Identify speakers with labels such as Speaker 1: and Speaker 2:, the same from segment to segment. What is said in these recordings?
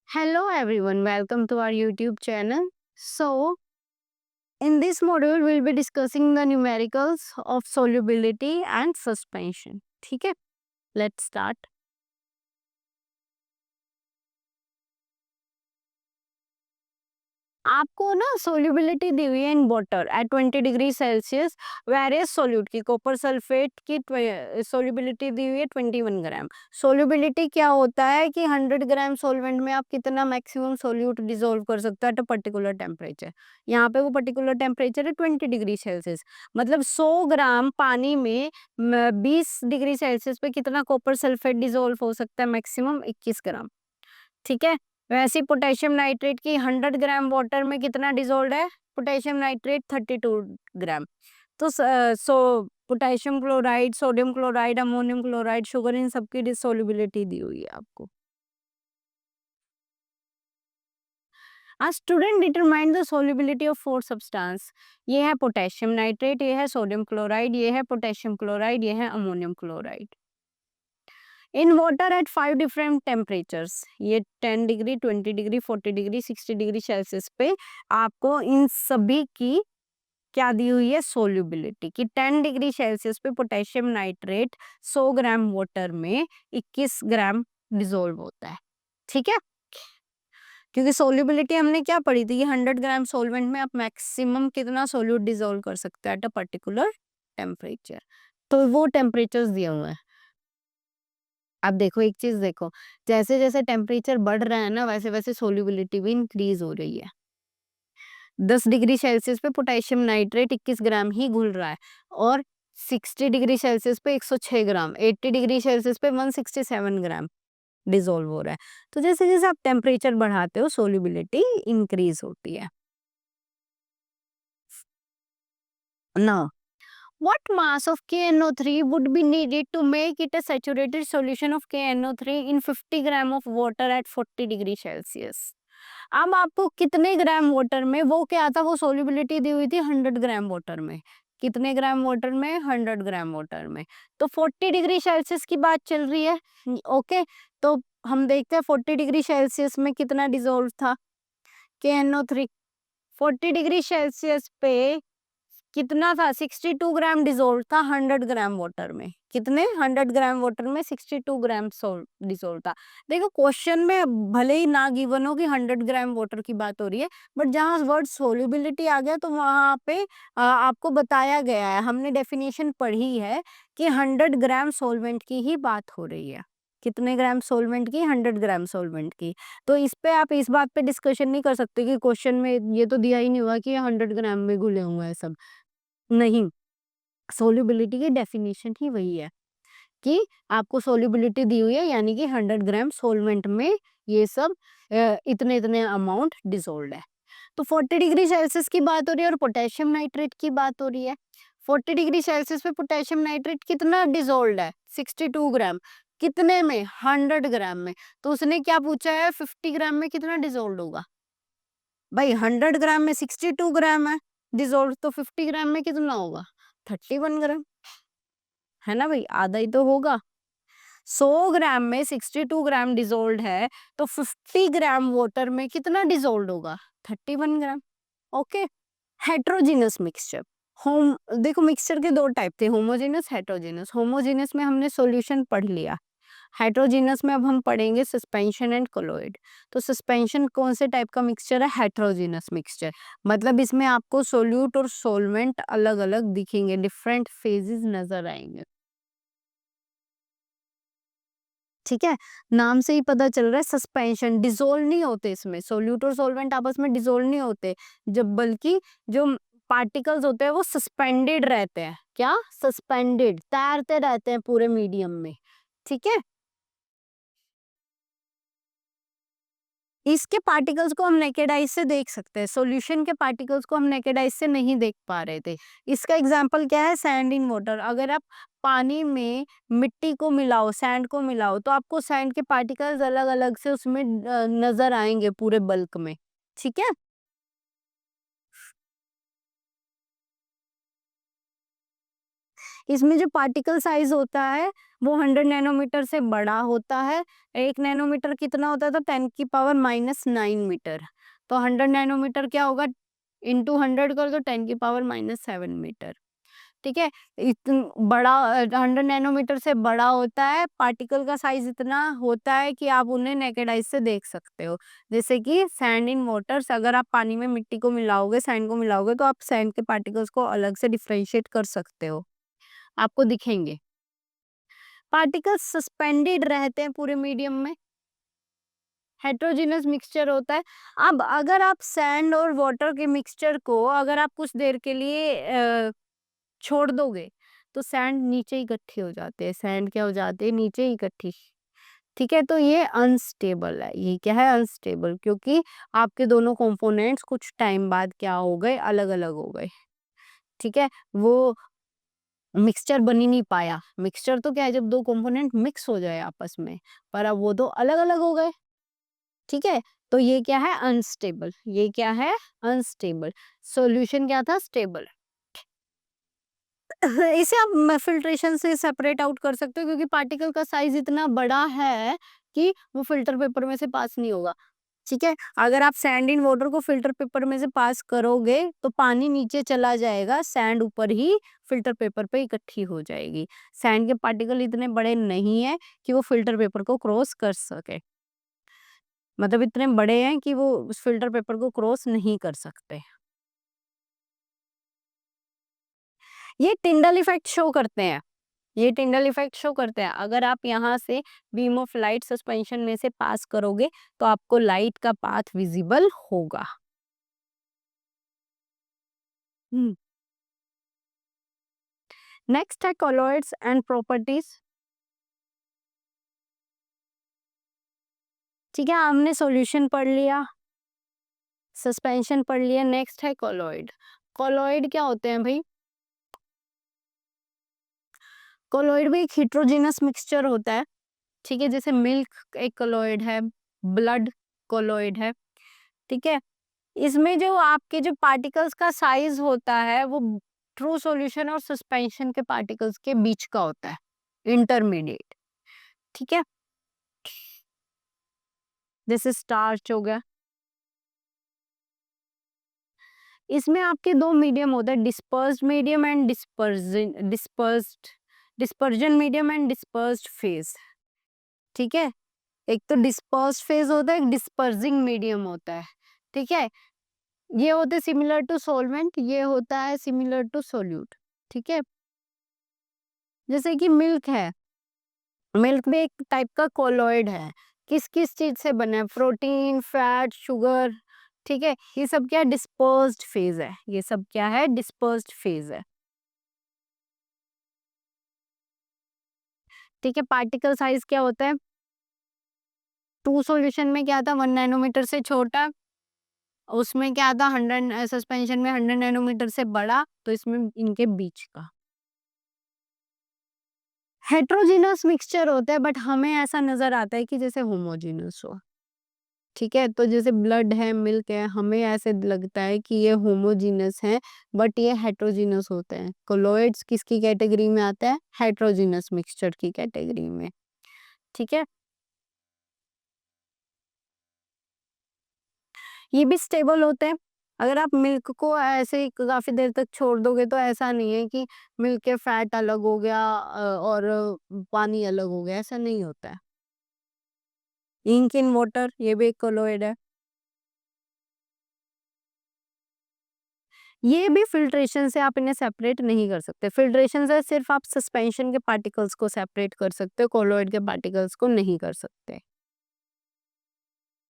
Speaker 1: Hello everyone, welcome to our YouTube channel. So, in this module, we'll be discussing the numericals of solubility and suspension. ठीक है, let's start. आपको ना solubility दी हुई है in water at 20 degree Celsius various solute की copper sulphate की solubility दी हुई है 21 ग्राम. सोल्यूबिलिटी क्या होता है कि 100 ग्राम सॉल्वेंट में आप कितना मैक्सिमम सोल्यूट डिसॉल्व कर सकते हो एट अ पर्टिकुलर टेम्परेचर. यहाँ पे वो पर्टिकुलर टेम्परेचर है 20 डिग्री सेल्सियस. मतलब 100 ग्राम पानी में 20 डिग्री सेल्सियस पे कितना कॉपर सल्फेट डिसॉल्व हो सकता है, मैक्सिमम 21 ग्राम. ठीक है. वैसे पोटेशियम नाइट्रेट की 100 ग्राम वाटर में कितना डिसॉल्व है, पोटेशियम नाइट्रेट 32 ग्राम. तो so potassium chloride, sodium chloride, ammonium chloride, sugar, इन सबकी डिसोल्युबिलिटी दी हुई है आपको. आज student determine the solubility of four substance. ये है पोटेशियम नाइट्रेट, ये है सोडियम क्लोराइड, ये है पोटेशियम क्लोराइड, ये है ammonium chloride in water at 5 different temperatures. ये 10 degree, 20 degree, 40 degree, 60 degree Celsius पे आपको इन सभी की क्या दी हुई है, सोल्यूबिलिटी की. 10 डिग्री सेल्सियस पे पोटेशियम नाइट्रेट 100 ग्राम वाटर में 21 ग्राम डिसॉल्व होता है. ठीक है, क्योंकि सोल्यूबिलिटी हमने क्या पढ़ी थी, 100 ग्राम सोलवेंट में आप मैक्सिमम कितना सोल्यूट डिसॉल्व कर सकते हैं एट अ पर्टिकुलर टेम्परेचर. तो वो टेम्परेचर्स दिए हुए हैं. अब देखो एक चीज देखो, जैसे जैसे टेम्परेचर बढ़ रहा है ना, वैसे वैसे सोल्यूबिलिटी भी इंक्रीज हो रही है. 10 डिग्री सेल्सियस पे पोटेशियम नाइट्रेट 21 ग्राम ही घुल रहा है और 60 डिग्री सेल्सियस पे 106 ग्राम, 80 डिग्री सेल्सियस पे 167 ग्राम डिसॉल्व हो रहा है. तो जैसे जैसे आप टेम्परेचर बढ़ाते हो सोल्यूबिलिटी इंक्रीज होती है ना. What mass of KNO3 would be needed to make it a saturated solution of KNO3 in 50 gram of water at 40 degree Celsius. अब आपको कितने ग्राम वाटर में, वो क्या था, वो सोल्यूबिलिटी दी हुई थी 100 ग्राम वाटर में. कितने ग्राम वाटर में, 100 ग्राम वाटर में. तो 40 डिग्री सेल्सियस की बात चल रही है. ओके, तो हम देखते हैं 40 डिग्री सेल्सियस में कितना डिसॉल्व था KNO3. 40 डिग्री सेल्सियस पे कितना था, 62 ग्राम डिसॉल्व था 100 ग्राम वाटर में. कितने, 100 ग्राम वाटर में 62 ग्राम डिसॉल्व था. देखो क्वेश्चन में भले ही ना गिवन हो कि 100 ग्राम वाटर की बात हो रही है, बट जहाँ वर्ड सोल्यूबिलिटी आ गया तो वहां पे आपको बताया गया है, हमने डेफिनेशन पढ़ी है कि 100 ग्राम सोलवेंट की ही बात हो रही है. कितने ग्राम सोलवेंट की, 100 ग्राम सोलवेंट की. तो इस पे आप इस बात पे डिस्कशन नहीं कर सकते कि क्वेश्चन में ये तो दिया ही नहीं हुआ कि 100 ग्राम में घुले हुए हैं सब. नहीं, सोल्यूबिलिटी की डेफिनेशन ही वही है कि आपको सोल्यूबिलिटी दी हुई है, यानी कि 100 ग्राम सोलवेंट में ये सब इतने इतने अमाउंट डिसॉल्व है. तो 40 डिग्री सेल्सियस की बात हो रही है और पोटेशियम नाइट्रेट की बात हो रही है. 40 डिग्री सेल्सियस पे पोटेशियम नाइट्रेट कितना डिसॉल्व है, 62 ग्राम. कितने में, 100 ग्राम में. तो उसने क्या पूछा है, 50 ग्राम में कितना डिसॉल्व होगा. भाई 100 ग्राम में 62 ग्राम है डिसॉल्व, तो 50 ग्राम में कितना होगा, 31 ग्राम. है ना भाई, आधा ही तो होगा. 100 ग्राम में 62 ग्राम डिसॉल्व है, तो 50 ग्राम वाटर में कितना डिसॉल्व होगा, 31 ग्राम. ओके. Heterogeneous mixture. होम देखो मिक्सचर के दो टाइप थे, होमोजेनस, हेट्रोजीनस. होमोजेनस में हमने सॉल्यूशन पढ़ लिया. हेट्रोजीनस में अब हम पढ़ेंगे सस्पेंशन एंड कोलोइड. तो सस्पेंशन कौन से टाइप का मिक्सचर है, हेट्रोजीनस मिक्सचर. मतलब इसमें आपको सोल्यूट और सोलवेंट अलग अलग दिखेंगे, डिफरेंट फेजेस नजर आएंगे. ठीक है, नाम से ही पता चल रहा है सस्पेंशन, डिसोल्व नहीं होते इसमें, सोल्यूट और सोलवेंट आपस में डिसोल्व नहीं होते, जब बल्कि जो पार्टिकल्स होते हैं वो सस्पेंडेड रहते हैं. क्या, सस्पेंडेड, तैरते रहते हैं पूरे मीडियम में. ठीक है, इसके पार्टिकल्स को हम नेकेड आई से देख सकते हैं, सॉल्यूशन के पार्टिकल्स को हम नेकेड आई से नहीं देख पा रहे थे. इसका एग्जांपल क्या है, सैंड इन वाटर. अगर आप पानी में मिट्टी को मिलाओ, सैंड को मिलाओ, तो आपको सैंड के पार्टिकल्स अलग अलग से उसमें नजर आएंगे पूरे बल्क में. ठीक है, इसमें जो पार्टिकल साइज होता है वो 100 नैनोमीटर से बड़ा होता है। 1 नैनोमीटर कितना होता है? तो 10⁻⁹ मीटर। तो 100 नैनोमीटर क्या होगा? इंटू 100 कर दो, 10⁻⁷ मीटर। ठीक है, इतन बड़ा 100 नैनोमीटर से बड़ा होता है। पार्टिकल का साइज इतना होता है कि आप उन्हें नेकेड आइज से देख सकते हो। जैसे कि सैंड इन वाटर्स, अगर आप पानी में मिट्टी को मिलाओगे, सैंड को मिलाओगे, तो आप सैंड के पार्टिकल्स को अलग से डिफरेंशिएट कर सकते हो, आपको दिखेंगे। पार्टिकल्स सस्पेंडेड रहते हैं पूरे मीडियम में, हेट्रोजीनस मिक्सचर होता है। अब अगर आप सैंड और वाटर के मिक्सचर को अगर आप कुछ देर के लिए छोड़ दोगे, तो सैंड नीचे इकट्ठी हो जाते हैं। सैंड क्या हो जाते हैं? नीचे इकट्ठी। ठीक है, तो ये अनस्टेबल है। ये क्या है? अनस्टेबल, क्योंकि आपके दोनों कंपोनेंट्स कुछ टाइम बाद क्या हो गए? अलग अलग हो गए। ठीक है, वो मिक्सचर बन ही नहीं पाया। मिक्सचर तो क्या है? जब दो कंपोनेंट मिक्स हो जाए आपस में, पर अब वो तो अलग अलग हो गए। ठीक है, तो ये क्या है? अनस्टेबल। ये क्या है? अनस्टेबल। सॉल्यूशन क्या था? स्टेबल। इसे आप फिल्ट्रेशन से सेपरेट आउट कर सकते हो, क्योंकि पार्टिकल का साइज इतना बड़ा है कि वो फिल्टर पेपर में से पास नहीं होगा। ठीक है, अगर आप सैंड इन वाटर को फिल्टर पेपर में से पास करोगे, तो पानी नीचे चला जाएगा, सैंड ऊपर ही फिल्टर पेपर पे इकट्ठी हो जाएगी। सैंड के पार्टिकल इतने बड़े नहीं है कि वो फिल्टर पेपर को क्रॉस कर सके। मतलब इतने बड़े हैं कि वो उस फिल्टर पेपर को क्रॉस नहीं कर सकते। ये टिंडल इफेक्ट शो करते हैं। ये टिंडल इफेक्ट शो करते हैं। अगर आप यहाँ से बीम ऑफ लाइट सस्पेंशन में से पास करोगे, तो आपको लाइट का पाथ विजिबल होगा। नेक्स्ट है कॉलॉइड्स एंड प्रॉपर्टीज। ठीक है, हमने सॉल्यूशन पढ़ लिया, सस्पेंशन पढ़ लिया। नेक्स्ट है कॉलॉइड। कॉलॉइड क्या होते हैं भाई? कॉलॉइड भी एक हिट्रोजेनस मिक्सचर होता है। ठीक है, जैसे मिल्क एक कॉलॉइड है, ब्लड कॉलॉइड है। ठीक है, इसमें जो आपके जो पार्टिकल्स का साइज होता है वो ट्रू सॉल्यूशन और सस्पेंशन के पार्टिकल्स के बीच का होता है, इंटरमीडिएट। ठीक है, जैसे स्टार्च हो गया। इसमें आपके दो मीडियम होते हैं, dispersed medium and dispersion medium and dispersed phase. ठीक है, एक तो डिस्पर्स्ड फेज होता है, एक डिस्पर्सिंग मीडियम होता है। ठीक है, ये होते हैं सिमिलर टू सॉल्वेंट, ये होता है सिमिलर टू सोल्यूट। ठीक है, जैसे कि मिल्क है, मिल्क में एक टाइप का कोलॉइड है। किस किस चीज से बना है? Protein, fat, sugar. ठीक है, ये सब क्या है? डिस्पर्स्ड फेज है। ये सब क्या है? डिस्पर्स्ड फेज है। ठीक है, पार्टिकल साइज क्या होता है? टू सॉल्यूशन में क्या था? 1 नैनोमीटर से छोटा। उसमें क्या था? 100, सस्पेंशन में 100 नैनोमीटर से बड़ा। तो इसमें इनके बीच का हेट्रोजीनस मिक्सचर होता है, बट हमें ऐसा नजर आता है कि जैसे होमोजीनस हो। ठीक है, तो जैसे ब्लड है, मिल्क है, हमें ऐसे लगता है कि ये होमोजीनस है, बट ये हेट्रोजीनस होते हैं। कोलॉइड्स किसकी कैटेगरी में आता है? हेट्रोजीनस मिक्सचर की कैटेगरी में। ठीक है, ये भी स्टेबल होते हैं। अगर आप मिल्क को ऐसे ही काफी देर तक छोड़ दोगे, तो ऐसा नहीं है कि मिल्क के फैट अलग हो गया और पानी अलग हो गया, ऐसा नहीं होता है। इंक इन वाटर, ये भी एक कोलॉइड है। ये भी फिल्ट्रेशन से आप इन्हें सेपरेट नहीं कर सकते। फिल्ट्रेशन से सिर्फ आप सस्पेंशन के पार्टिकल्स को सेपरेट कर सकते हो, कोलॉइड के पार्टिकल्स को नहीं कर सकते।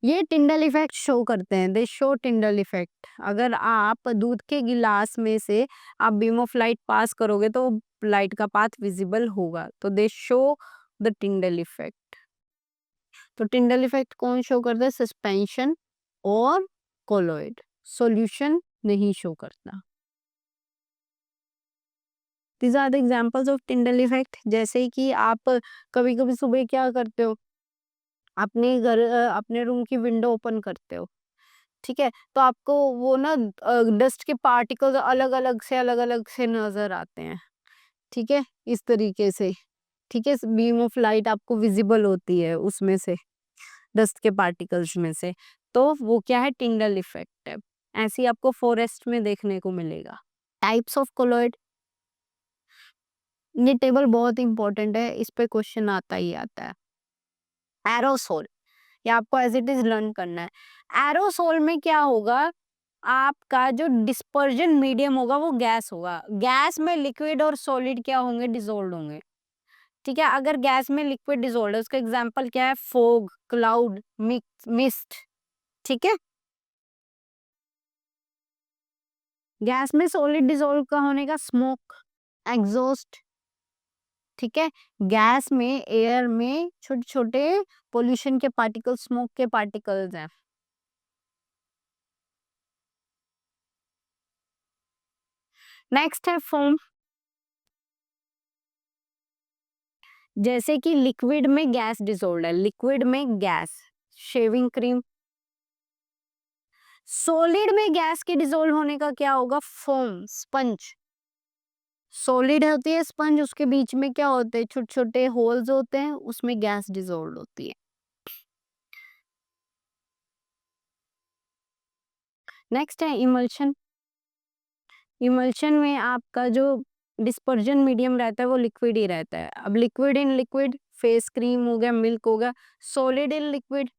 Speaker 1: ये टिंडल इफेक्ट शो करते हैं, दे शो टिंडल इफेक्ट। अगर आप दूध के गिलास में से आप बीम ऑफ लाइट पास करोगे, तो लाइट का पाथ विजिबल होगा। तो they show the Tyndall effect. तो टिंडल इफेक्ट कौन शो करता है? सस्पेंशन और कोलॉइड। सॉल्यूशन नहीं शो करता। These are the examples of Tyndall effect. जैसे कि आप कभी कभी सुबह क्या करते हो? अपने रूम की विंडो ओपन करते हो। ठीक है, तो आपको वो ना डस्ट के पार्टिकल्स अलग अलग से नजर आते हैं। ठीक है, इस तरीके से, ठीक है, बीम ऑफ लाइट आपको विजिबल होती है उसमें से, डस्ट के पार्टिकल्स में से, तो वो क्या है, टिंडल इफेक्ट है। ऐसे ही आपको फॉरेस्ट में देखने को मिलेगा। टाइप्स ऑफ कोलॉइड, ये टेबल बहुत इंपॉर्टेंट है, इस पे क्वेश्चन आता ही आता है। एरोसोल, ये आपको एज इट इज लर्न करना है। एरोसोल में क्या होगा, आपका जो डिस्पर्जन मीडियम होगा वो गैस होगा। गैस में लिक्विड और सॉलिड क्या होंगे, डिसॉल्व होंगे। ठीक है, अगर गैस में लिक्विड डिसॉल्व है, उसका एग्जांपल क्या है, फोग, क्लाउड, मिस्ट। ठीक है, गैस में सॉलिड डिसॉल्व का होने का, स्मोक, एग्जॉस्ट। ठीक है, गैस में, एयर में छोटे छोटे पोल्यूशन के पार्टिकल, स्मोक के पार्टिकल्स हैं। नेक्स्ट है फोम, जैसे कि लिक्विड में गैस डिसॉल्व है, लिक्विड में गैस, शेविंग क्रीम। सॉलिड में गैस के डिसॉल्व होने का क्या होगा, फोम, स्पंज। सॉलिड होती है स्पंज, उसके बीच में क्या होते हैं, छोटे छोटे होल्स होते हैं, उसमें गैस डिसॉल्व होती है। नेक्स्ट है इमल्शन। इमल्शन में आपका जो डिस्पर्जन मीडियम रहता है वो लिक्विड ही रहता है। अब liquid in liquid, face cream हो गया, मिल्क हो गया। सॉलिड इन लिक्विड,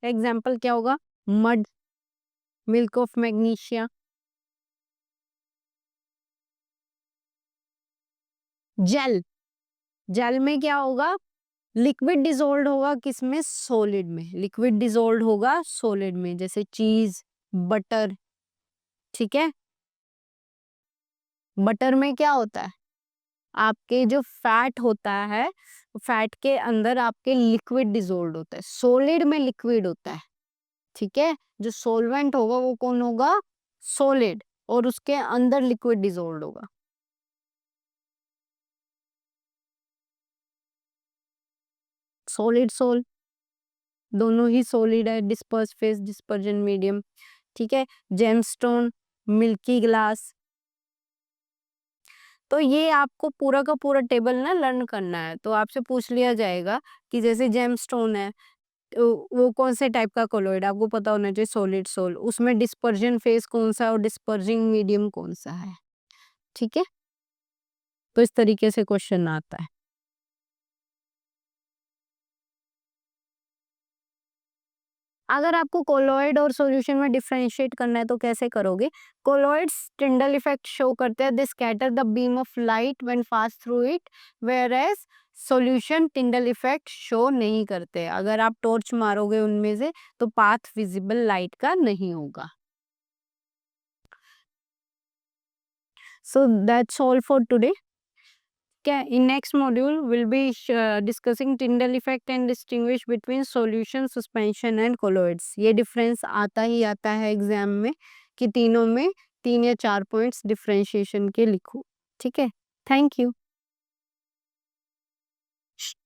Speaker 1: एग्जाम्पल क्या होगा, mud, milk of magnesia. Gel, gel में क्या होगा, लिक्विड डिसॉल्व होगा किसमें, सॉलिड में, लिक्विड डिसॉल्व होगा सॉलिड में, जैसे चीज, बटर। ठीक है, बटर में क्या होता है, आपके जो फैट होता है, फैट के अंदर आपके लिक्विड डिसॉल्व होता है, सॉलिड में लिक्विड होता है। ठीक है, जो सॉल्वेंट होगा वो कौन होगा, सॉलिड, और उसके अंदर लिक्विड डिसॉल्व होगा। सॉलिड सोल, दोनों ही सॉलिड है, डिस्पर्स फेस, डिस्पर्जन मीडियम। ठीक है, जेमस्टोन, मिल्की ग्लास। तो ये आपको पूरा का पूरा टेबल ना लर्न करना है। तो आपसे पूछ लिया जाएगा कि जैसे जेमस्टोन है, तो वो कौन से टाइप का कोलॉइड, आपको पता होना चाहिए, सॉलिड सोल, उसमें डिस्पर्जन फेस कौन सा है और डिस्पर्जिंग मीडियम कौन सा है। ठीक है, तो इस तरीके से क्वेश्चन आता है। अगर आपको कोलॉइड और सॉल्यूशन में डिफरेंशिएट करना है तो कैसे करोगे, कोलॉइड्स टिंडल इफेक्ट शो करते हैं, they scatter the beam of light when pass through it, whereas solution Tyndall effect show नहीं करते। अगर आप टॉर्च मारोगे उनमें से तो पाथ विजिबल लाइट का नहीं होगा। So that's all for today. क्या in next module we'll be discussing Tyndall effect and distinguish between solution, suspension and colloids। ये डिफरेंस आता ही आता है एग्जाम में कि तीनों में 3 या 4 पॉइंट्स डिफरेंशिएशन के लिखो। ठीक है, थैंक यू।